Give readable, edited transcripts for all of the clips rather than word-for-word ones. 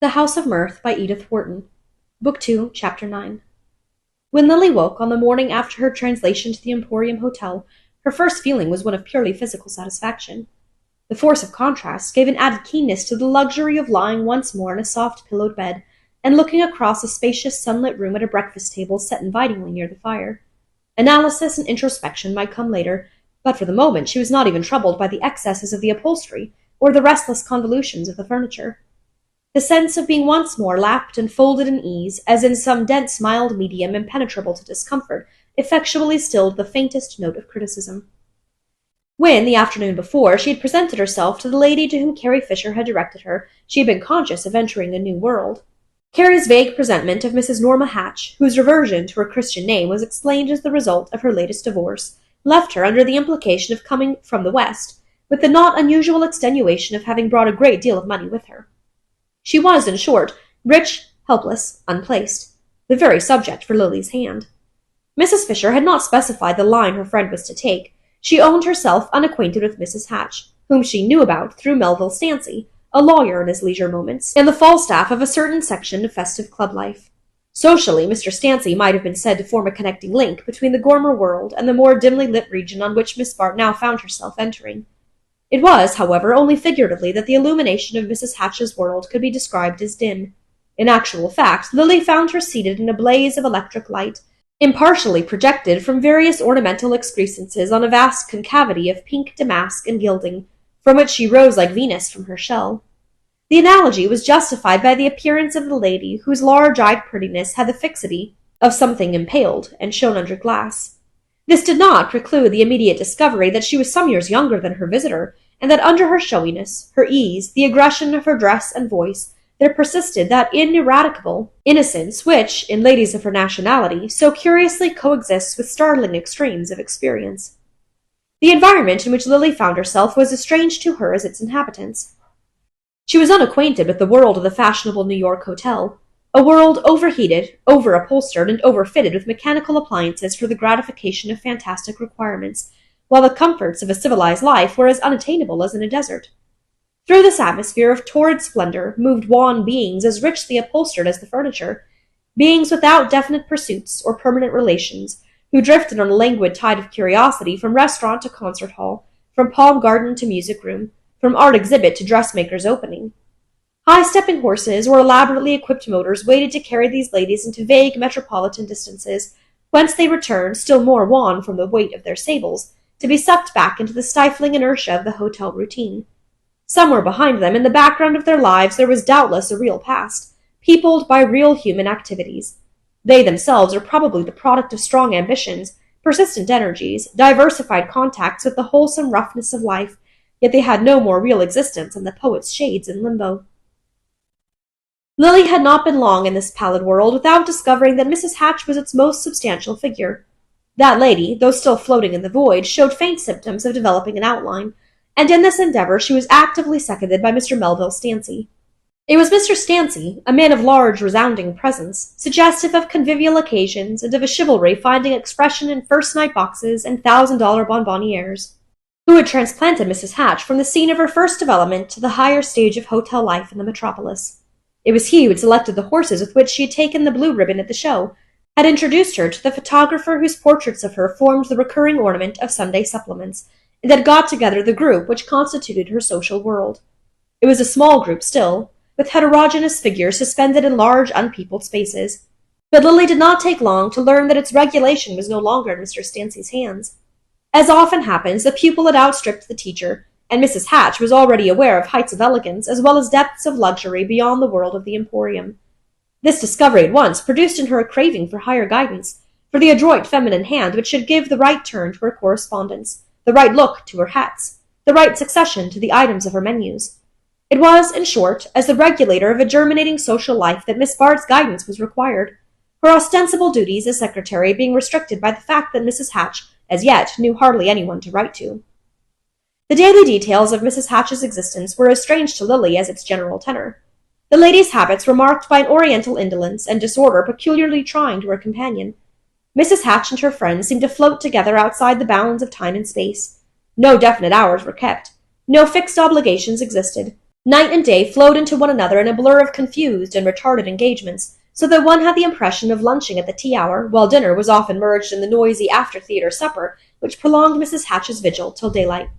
The House of Mirth by Edith Wharton. Book 2, Chapter 9. When Lily woke on the morning after her translation to the Emporium Hotel, her first feeling was one of purely physical satisfaction. The force of contrast gave an added keenness to the luxury of lying once more in a soft pillowed bed, and looking across a spacious sunlit room at a breakfast table set invitingly near the fire. Analysis and introspection might come later, but for the moment she was not even troubled by the excesses of the upholstery or the restless convolutions of the furniture. The sense of being once more lapped and folded in ease, as in some dense mild medium impenetrable to discomfort, effectually stilled the faintest note of criticism. When, the afternoon before, she had presented herself to the lady to whom Carrie Fisher had directed her, she had been conscious of entering a new world. Carrie's vague presentment of Mrs. Norma Hatch, whose reversion to her Christian name was explained as the result of her latest divorce, left her under the implication of coming from the West, with the not unusual extenuation of having brought a great deal of money with her. She was, in short, rich, helpless, unplaced, the very subject for Lily's hand. Mrs. Fisher had not specified the line her friend was to take. She owned herself unacquainted with Mrs. Hatch, whom she knew about through Melville Stancy, a lawyer in his leisure moments, and the Falstaff of a certain section of festive club life. Socially, Mr. Stancy might have been said to form a connecting link between the Gormer world and the more dimly lit region on which Miss Bart now found herself entering. It was, however, only figuratively that the illumination of Mrs. Hatch's world could be described as dim. In actual fact, Lily found her seated in a blaze of electric light, impartially projected from various ornamental excrescences on a vast concavity of pink damask and gilding, from which she rose like Venus from her shell. The analogy was justified by the appearance of the lady, whose large-eyed prettiness had the fixity of something impaled and shone under glass. This did not preclude the immediate discovery that she was some years younger than her visitor, and that under her showiness, her ease, the aggression of her dress and voice, there persisted that ineradicable innocence which, in ladies of her nationality, so curiously coexists with startling extremes of experience. The environment in which Lily found herself was as strange to her as its inhabitants. She was unacquainted with the world of the fashionable New York hotel, a world overheated, over-upholstered, and overfitted with mechanical appliances for the gratification of fantastic requirements, while the comforts of a civilized life were as unattainable as in a desert. Through this atmosphere of torrid splendor moved wan beings as richly upholstered as the furniture, beings without definite pursuits or permanent relations, who drifted on a languid tide of curiosity from restaurant to concert hall, from palm garden to music room, from art exhibit to dressmaker's opening. High-stepping horses or elaborately equipped motors waited to carry these ladies into vague metropolitan distances, whence they returned, still more wan from the weight of their sables, to be sucked back into the stifling inertia of the hotel routine. Somewhere behind them, in the background of their lives, there was doubtless a real past, peopled by real human activities. They themselves are probably the product of strong ambitions, persistent energies, diversified contacts with the wholesome roughness of life, yet they had no more real existence than the poet's shades in limbo. Lily had not been long in this pallid world without discovering that Mrs. Hatch was its most substantial figure. That lady, though still floating in the void, showed faint symptoms of developing an outline, and in this endeavor she was actively seconded by Mr. Melville Stancy. It was Mr. Stancy, a man of large, resounding presence, suggestive of convivial occasions and of a chivalry finding expression in first-night boxes and $1,000 bonbonnières, who had transplanted Mrs. Hatch from the scene of her first development to the higher stage of hotel life in the metropolis. It was he who had selected the horses with which she had taken the blue ribbon at the show, had introduced her to the photographer whose portraits of her formed the recurring ornament of Sunday supplements, and had got together the group which constituted her social world. It was a small group still, with heterogeneous figures suspended in large unpeopled spaces, but Lily did not take long to learn that its regulation was no longer in Mr. Stancy's hands. As often happens, the pupil had outstripped the teacher, and Mrs. Hatch was already aware of heights of elegance as well as depths of luxury beyond the world of the Emporium. This discovery at once produced in her a craving for higher guidance, for the adroit feminine hand which should give the right turn to her correspondence, the right look to her hats, the right succession to the items of her menus. It was, in short, as the regulator of a germinating social life that Miss Bart's guidance was required, her ostensible duties as secretary being restricted by the fact that Mrs. Hatch, as yet, knew hardly anyone to write to. The daily details of Mrs. Hatch's existence were as strange to Lily as its general tenor. The lady's habits were marked by an oriental indolence and disorder peculiarly trying to her companion. Mrs. Hatch and her friends seemed to float together outside the bounds of time and space. No definite hours were kept. No fixed obligations existed. Night and day flowed into one another in a blur of confused and retarded engagements, so that one had the impression of lunching at the tea hour, while dinner was often merged in the noisy after-theatre supper which prolonged Mrs. Hatch's vigil till daylight.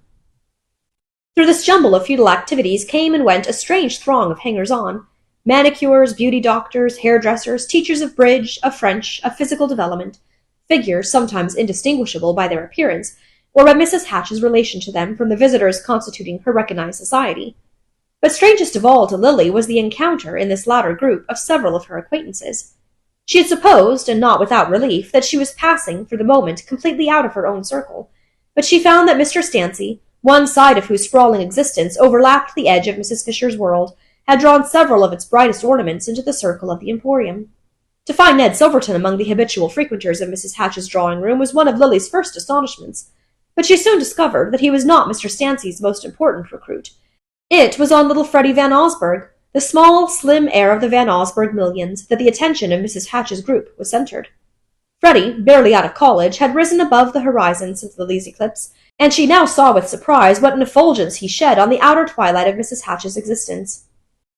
Through this jumble of futile activities came and went a strange throng of hangers-on: manicures, beauty doctors, hairdressers, teachers of bridge, of French, of physical development, figures sometimes indistinguishable by their appearance, or by Mrs. Hatch's relation to them from the visitors constituting her recognized society. But strangest of all to Lily was the encounter, in this latter group, of several of her acquaintances. She had supposed, and not without relief, that she was passing, for the moment, completely out of her own circle, but she found that Mr. Stancy, one side of whose sprawling existence overlapped the edge of Mrs. Fisher's world, had drawn several of its brightest ornaments into the circle of the Emporium. To find Ned Silverton among the habitual frequenters of Mrs. Hatch's drawing-room was one of Lily's first astonishments, but she soon discovered that he was not Mr. Stancy's most important recruit. It was on little Freddie Van Osburgh, the small, slim heir of the Van Osburgh millions, that the attention of Mrs. Hatch's group was centered. Freddie, barely out of college, had risen above the horizon since Lily's eclipse, and she now saw with surprise what an effulgence he shed on the outer twilight of Mrs. Hatch's existence.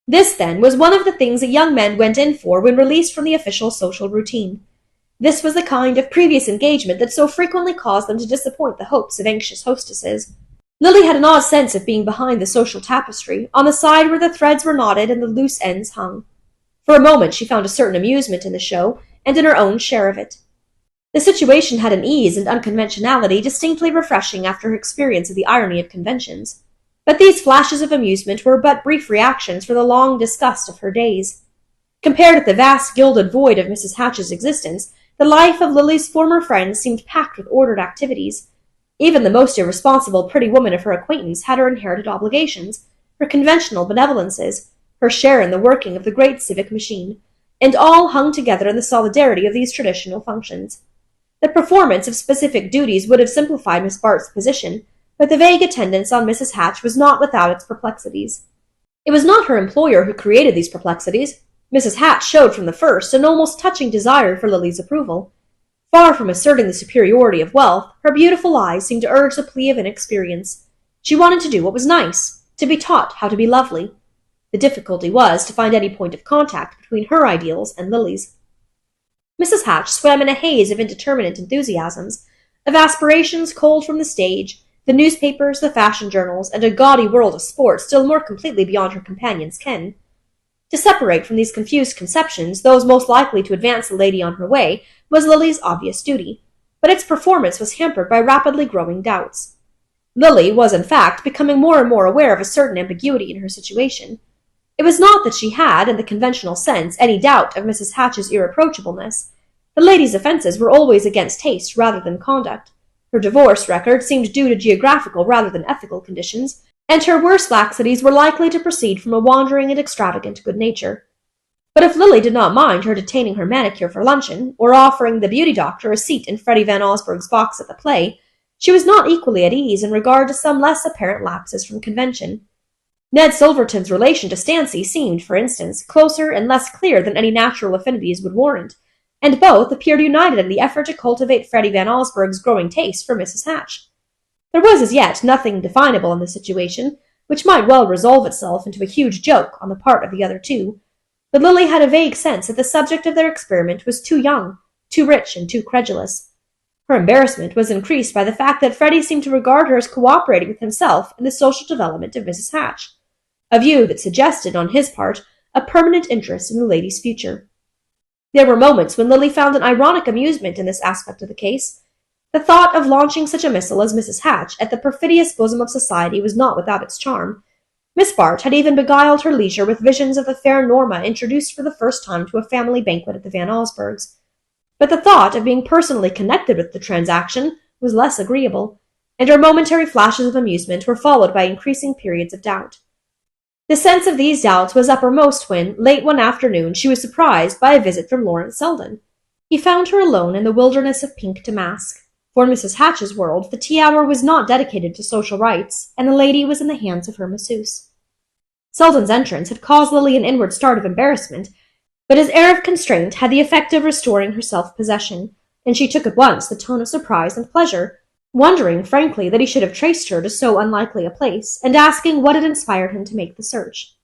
This, then, was one of the things that young men went in for when released from the official social routine. This was the kind of previous engagement that so frequently caused them to disappoint the hopes of anxious hostesses. Lily had an odd sense of being behind the social tapestry, on the side where the threads were knotted and the loose ends hung. For a moment she found a certain amusement in the show, and in her own share of it. The situation had an ease and unconventionality distinctly refreshing after her experience of the irony of conventions. But these flashes of amusement were but brief reactions for the long disgust of her days. Compared with the vast gilded void of Mrs. Hatch's existence, the life of Lily's former friends seemed packed with ordered activities. Even the most irresponsible pretty woman of her acquaintance had her inherited obligations, her conventional benevolences, her share in the working of the great civic machine, and all hung together in the solidarity of these traditional functions. The performance of specific duties would have simplified Miss Bart's position, but the vague attendance on Mrs. Hatch was not without its perplexities. It was not her employer who created these perplexities. Mrs. Hatch showed from the first an almost touching desire for Lily's approval. Far from asserting the superiority of wealth, her beautiful eyes seemed to urge the plea of inexperience. She wanted to do what was nice, to be taught how to be lovely. The difficulty was to find any point of contact between her ideals and Lily's. Mrs. Hatch swam in a haze of indeterminate enthusiasms, of aspirations culled from the stage, the newspapers, the fashion journals, and a gaudy world of sport still more completely beyond her companion's ken. To separate from these confused conceptions those most likely to advance the lady on her way was Lily's obvious duty, but its performance was hampered by rapidly growing doubts. Lily was, in fact, becoming more and more aware of a certain ambiguity in her situation. It was not that she had, in the conventional sense, any doubt of Mrs. Hatch's irreproachableness. The lady's offences were always against taste rather than conduct. Her divorce record seemed due to geographical rather than ethical conditions, and her worst laxities were likely to proceed from a wandering and extravagant good nature. But if Lily did not mind her detaining her manicure for luncheon, or offering the beauty doctor a seat in Freddie Van Osburgh's box at the play, she was not equally at ease in regard to some less apparent lapses from convention. Ned Silverton's relation to Stancy seemed, for instance, closer and less clear than any natural affinities would warrant, and both appeared united in the effort to cultivate Freddie Van Osburgh's growing taste for Mrs. Hatch. There was as yet nothing definable in the situation, which might well resolve itself into a huge joke on the part of the other two, but Lily had a vague sense that the subject of their experiment was too young, too rich, and too credulous. Her embarrassment was increased by the fact that Freddie seemed to regard her as cooperating with himself in the social development of Mrs. Hatch, a view that suggested, on his part, a permanent interest in the lady's future. There were moments when Lily found an ironic amusement in this aspect of the case. The thought of launching such a missile as Mrs. Hatch at the perfidious bosom of society was not without its charm. Miss Bart had even beguiled her leisure with visions of the fair Norma introduced for the first time to a family banquet at the Van Osburghs. But the thought of being personally connected with the transaction was less agreeable, and her momentary flashes of amusement were followed by increasing periods of doubt. The sense of these doubts was uppermost when, late one afternoon, she was surprised by a visit from Lawrence Selden. He found her alone in the wilderness of pink damask. For in Mrs. Hatch's world, the tea hour was not dedicated to social rites, and the lady was in the hands of her masseuse. Selden's entrance had caused Lily an inward start of embarrassment, but his air of constraint had the effect of restoring her self-possession, and she took at once the tone of surprise and pleasure, wondering frankly that he should have traced her to so unlikely a place, and asking what had inspired him to make the search.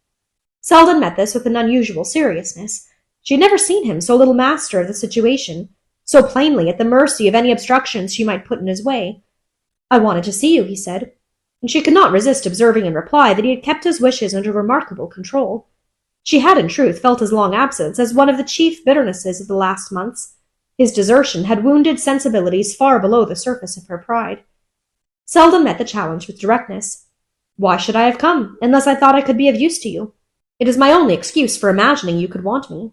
Selden met this with an unusual seriousness. She had never seen him so little master of the situation, so plainly at the mercy of any obstructions she might put in his way. "I wanted to see you," he said, and she could not resist observing in reply that he had kept his wishes under remarkable control. She had in truth felt his long absence as one of the chief bitternesses of the last months. His desertion had wounded sensibilities far below the surface of her pride. Selden met the challenge with directness. "Why should I have come, unless I thought I could be of use to you? It is my only excuse for imagining you could want me."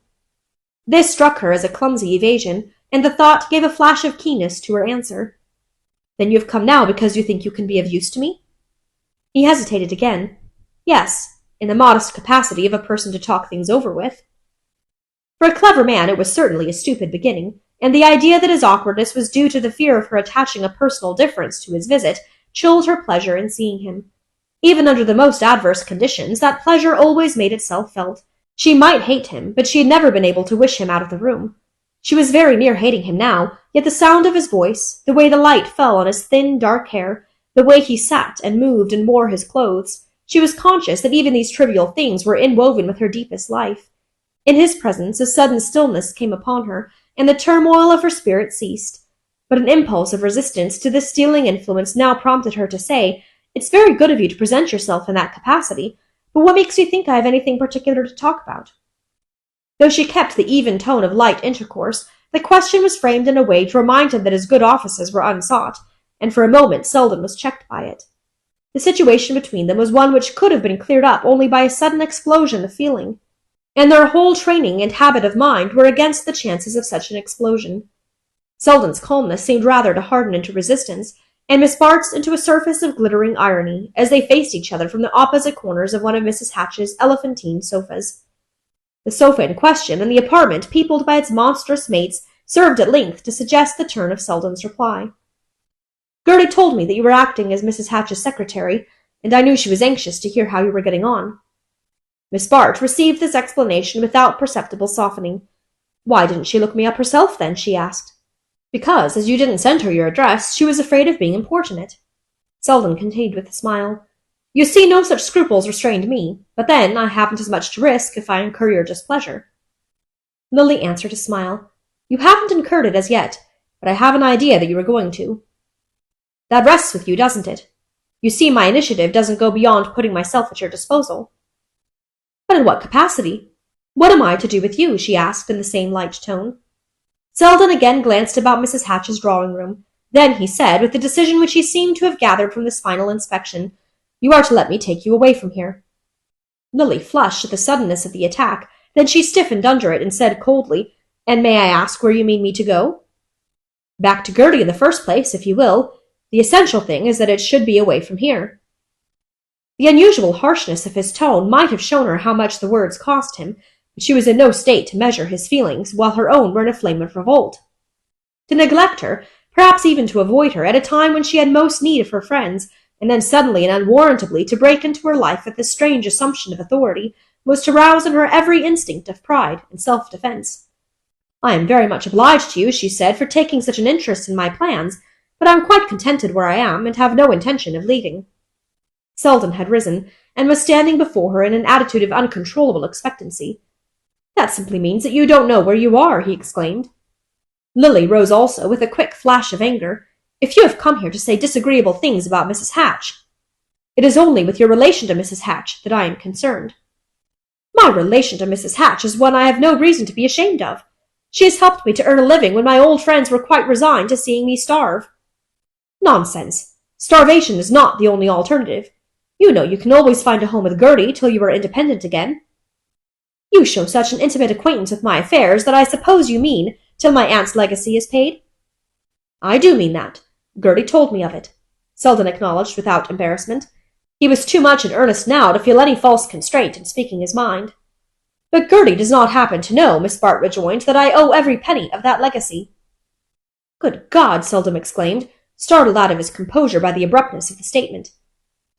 This struck her as a clumsy evasion, and the thought gave a flash of keenness to her answer. "Then you have come now because you think you can be of use to me?" He hesitated again. "Yes, in the modest capacity of a person to talk things over with." For a clever man, it was certainly a stupid beginning, and the idea that his awkwardness was due to the fear of her attaching a personal difference to his visit chilled her pleasure in seeing him. Even under the most adverse conditions, that pleasure always made itself felt. She might hate him, but she had never been able to wish him out of the room. She was very near hating him now, yet the sound of his voice, the way the light fell on his thin, dark hair, the way he sat and moved and wore his clothes, she was conscious that even these trivial things were inwoven with her deepest life. In his presence, a sudden stillness came upon her, and the turmoil of her spirit ceased. But an impulse of resistance to this stealing influence now prompted her to say, "It's very good of you to present yourself in that capacity, but what makes you think I have anything particular to talk about?" Though she kept the even tone of light intercourse, the question was framed in a way to remind him that his good offices were unsought, and for a moment Selden was checked by it. The situation between them was one which could have been cleared up only by a sudden explosion of feeling, and their whole training and habit of mind were against the chances of such an explosion. Selden's calmness seemed rather to harden into resistance, and Miss Bart's into a surface of glittering irony, as they faced each other from the opposite corners of one of Mrs. Hatch's elephantine sofas. The sofa in question, and the apartment peopled by its monstrous mates, served at length to suggest the turn of Selden's reply. "Gertie told me that you were acting as Mrs. Hatch's secretary, and I knew she was anxious to hear how you were getting on." Miss Bart received this explanation without perceptible softening. "Why didn't she look me up herself, then?" she asked. "Because, as you didn't send her your address, she was afraid of being importunate." Selden continued with a smile. "You see, no such scruples restrained me, but then I haven't as much to risk if I incur your displeasure." Lily answered a smile. "You haven't incurred it as yet, but I have an idea that you are going to." "That rests with you, doesn't it? You see, my initiative doesn't go beyond putting myself at your disposal." "But in what capacity? What am I to do with you?" she asked in the same light tone. Selden again glanced about Mrs. Hatch's drawing-room. Then he said, with the decision which he seemed to have gathered from this final inspection, "You are to let me take you away from here." Lily flushed at the suddenness of the attack, then she stiffened under it and said coldly, "And may I ask where you mean me to go?" "Back to Gertie in the first place, if you will. The essential thing is that it should be away from here." The unusual harshness of his tone might have shown her how much the words cost him, but she was in no state to measure his feelings, while her own were in a flame of revolt. To neglect her, perhaps even to avoid her, at a time when she had most need of her friends, and then suddenly and unwarrantably to break into her life with this strange assumption of authority, was to rouse in her every instinct of pride and self-defense. "I am very much obliged to you," she said, "for taking such an interest in my plans, but I am quite contented where I am, and have no intention of leaving." Selden had risen, and was standing before her in an attitude of uncontrollable expectancy. "That simply means that you don't know where you are," he exclaimed. Lily rose also, with a quick flash of anger. "If you have come here to say disagreeable things about Mrs. Hatch—" "It is only with your relation to Mrs. Hatch that I am concerned." "My relation to Mrs. Hatch is one I have no reason to be ashamed of. She has helped me to earn a living when my old friends were quite resigned to seeing me starve." "Nonsense! Starvation is not the only alternative. You know you can always find a home with Gertie till you are independent again." "You show such an intimate acquaintance with my affairs that I suppose you mean till my aunt's legacy is paid." "I do mean that. Gertie told me of it," Selden acknowledged without embarrassment. He was too much in earnest now to feel any false constraint in speaking his mind. "But Gertie does not happen to know," Miss Bart rejoined, "that I owe every penny of that legacy." "Good God!" Selden exclaimed, startled out of his composure by the abruptness of the statement.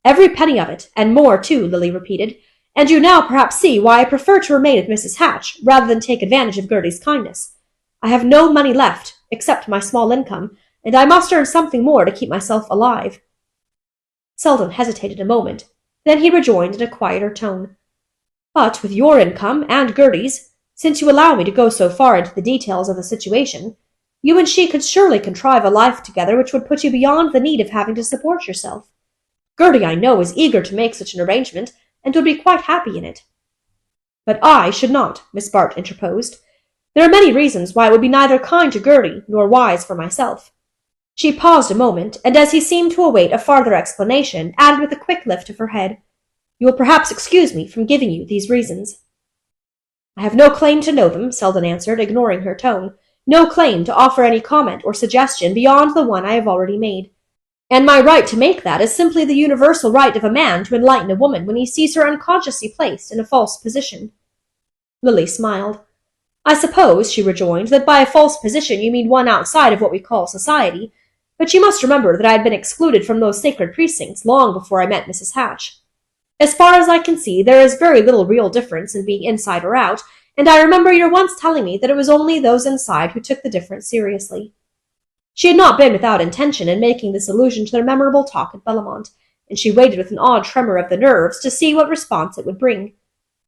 "Every penny of it, and more too," Lily repeated, "and you now perhaps see why I prefer to remain with Mrs. Hatch, rather than take advantage of Gertie's kindness. I have no money left, except my small income, and I must earn something more to keep myself alive." Selden hesitated a moment. Then he rejoined in a quieter tone. "But with your income and Gertie's, since you allow me to go so far into the details of the situation, you and she could surely contrive a life together which would put you beyond the need of having to support yourself. Gertie, I know, is eager to make such an arrangement, and would be quite happy in it." "But I should not," Miss Bart interposed. "There are many reasons why it would be neither kind to Gertie nor wise for myself." She paused a moment, and as he seemed to await a farther explanation, added with a quick lift of her head, "You will perhaps excuse me from giving you these reasons." "I have no claim to know them," Selden answered, ignoring her tone, "no claim to offer any comment or suggestion beyond the one I have already made. And my right to make that is simply the universal right of a man to enlighten a woman when he sees her unconsciously placed in a false position." Lily smiled. "I suppose," she rejoined, "that by a false position you mean one outside of what we call society, but you must remember that I had been excluded from those sacred precincts long before I met Mrs. Hatch. As far as I can see, there is very little real difference in being inside or out, and I remember your once telling me that it was only those inside who took the difference seriously." She had not been without intention in making this allusion to their memorable talk at Bellamont, and she waited with an odd tremor of the nerves to see what response it would bring.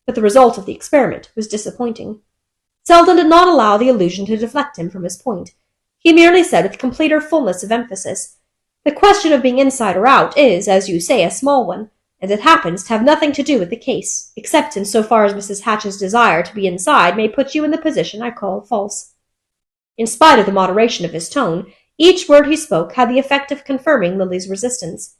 But the result of the experiment was disappointing. Selden did not allow the allusion to deflect him from his point. He merely said with completer fullness of emphasis, "The question of being inside or out is, as you say, a small one, and it happens to have nothing to do with the case, except in so far as Mrs. Hatch's desire to be inside may put you in the position I call false." In spite of the moderation of his tone, each word he spoke had the effect of confirming Lily's resistance.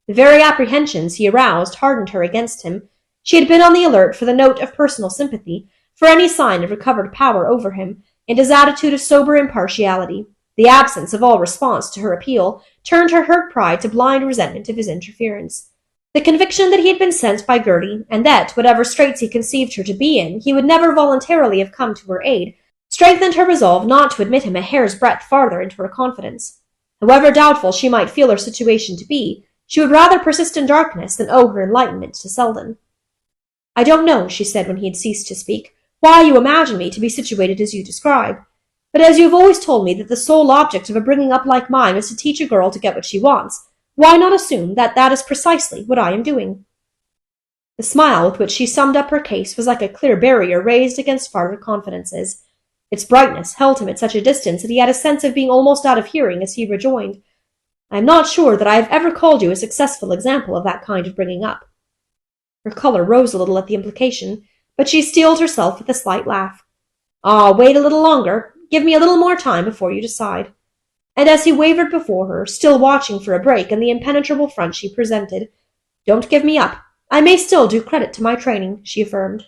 The very apprehensions he aroused hardened her against him. She had been on the alert for the note of personal sympathy, for any sign of recovered power over him, and his attitude of sober impartiality. The absence of all response to her appeal turned her hurt pride to blind resentment of his interference. The conviction that he had been sent by Gertie, and that, whatever straits he conceived her to be in, he would never voluntarily have come to her aid, strengthened her resolve not to admit him a hair's breadth farther into her confidence. However doubtful she might feel her situation to be, she would rather persist in darkness than owe her enlightenment to Selden. "I don't know," she said when he had ceased to speak, "why you imagine me to be situated as you describe. But as you have always told me that the sole object of a bringing up like mine is to teach a girl to get what she wants, why not assume that that is precisely what I am doing?" The smile with which she summed up her case was like a clear barrier raised against farther confidences. Its brightness held him at such a distance that he had a sense of being almost out of hearing as he rejoined, "I am not sure that I have ever called you a successful example of that kind of bringing up." Her colour rose a little at the implication, but she steeled herself with a slight laugh. "Ah, wait a little longer. Give me a little more time before you decide." And as he wavered before her, still watching for a break in the impenetrable front she presented, "Don't give me up. I may still do credit to my training," she affirmed.